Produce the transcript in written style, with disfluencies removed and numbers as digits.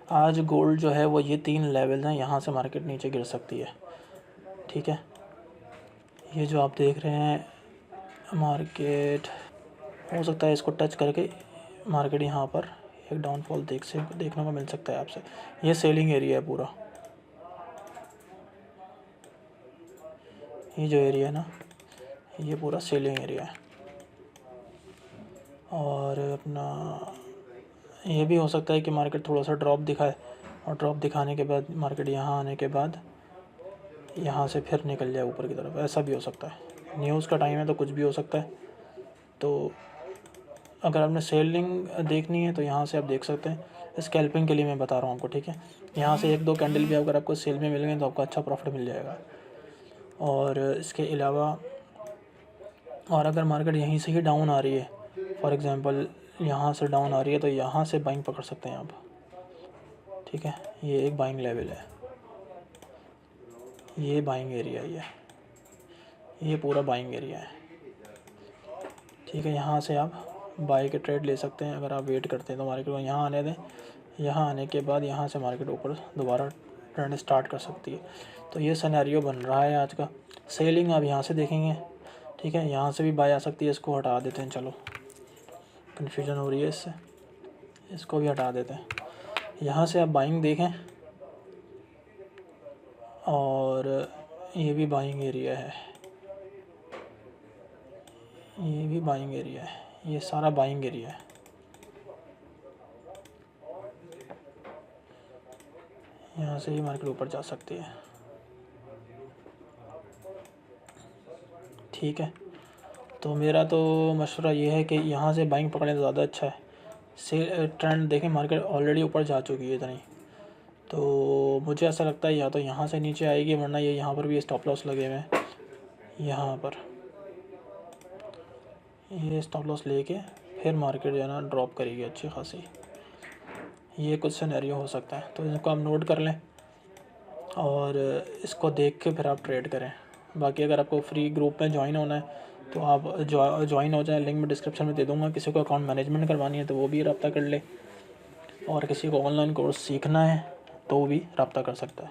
आज गोल्ड जो है वो ये 3 लेवल हैं, यहाँ से मार्केट नीचे गिर सकती है। ठीक है, ये जो आप देख रहे हैं मार्केट, हो सकता है इसको टच करके मार्केट यहाँ पर एक डाउनफॉल देखने को मिल सकता है आपसे। ये सेलिंग एरिया है पूरा, ये जो एरिया है ना, ये पूरा सेलिंग एरिया है। और अपना ये भी हो सकता है कि मार्केट थोड़ा सा ड्रॉप दिखाए, और ड्रॉप दिखाने के बाद मार्केट यहाँ आने के बाद यहाँ से फिर निकल जाए ऊपर की तरफ, ऐसा भी हो सकता है। न्यूज़ का टाइम है तो कुछ भी हो सकता है। तो अगर आपने सेलिंग देखनी है तो यहाँ से आप देख सकते हैं। स्कैल्पिंग के लिए मैं बता रहा हूँ आपको, ठीक है। यहाँ से 1-2 कैंडल भी अगर आपको सेल में मिल गए तो आपको अच्छा प्रॉफिट मिल जाएगा। और इसके अलावा और अगर मार्केट यहीं से ही डाउन आ रही है, फॉर एग्ज़ाम्पल यहाँ से डाउन आ रही है, तो यहाँ से बाइंग पकड़ सकते हैं आप। ठीक है, ये एक बाइंग लेवल है, ये बाइंग एरिया है, ये पूरा बाइंग एरिया है। ठीक है, यहाँ से आप बाई के ट्रेड ले सकते हैं। अगर आप वेट करते हैं तो मार्केट को यहाँ आने दें, यहाँ आने के बाद यहाँ से मार्केट ऊपर दोबारा ट्रेंड स्टार्ट कर सकती है। तो ये सिनेरियो बन रहा है आज का। सेलिंग आप यहाँ से देखेंगे, ठीक है, यहाँ से भी बाय आ सकती है। इसको हटा देते हैं, चलो कन्फ्यूजन हो रही है इससे, इसको भी हटा देते हैं। यहाँ से आप बाइंग देखें, और ये भी बाइंग एरिया है, ये भी बाइंग एरिया है, ये सारा बाइंग एरिया है। यहाँ से ही मार्केट ऊपर जा सकती है। ठीक है, तो मेरा तो मशवरा ये है कि यहाँ से बाइंग पकड़ें तो ज़्यादा अच्छा है। से ट्रेंड देखें, मार्केट ऑलरेडी ऊपर जा चुकी है इतनी, तो मुझे ऐसा लगता है या तो यहाँ से नीचे आएगी, वरना ये यहाँ पर भी स्टॉप लॉस लगे हुए हैं। यहाँ पर ये स्टॉप लॉस लेके फिर मार्केट जो है ना ड्रॉप करेगी अच्छी खासी। ये कुछ सिनेरियो हो सकता है, तो इसको आप नोट कर लें और इसको देख के फिर आप ट्रेड करें। बाकी अगर आपको फ्री ग्रुप में ज्वाइन होना है तो आप ज्वाइन हो जाए, लिंक मैं डिस्क्रिप्शन में दे दूँगा। किसी को अकाउंट मैनेजमेंट करवानी है तो वो भी रब्ता कर ले, और किसी को ऑनलाइन कोर्स सीखना है तो वो भी रब्ता कर सकता है।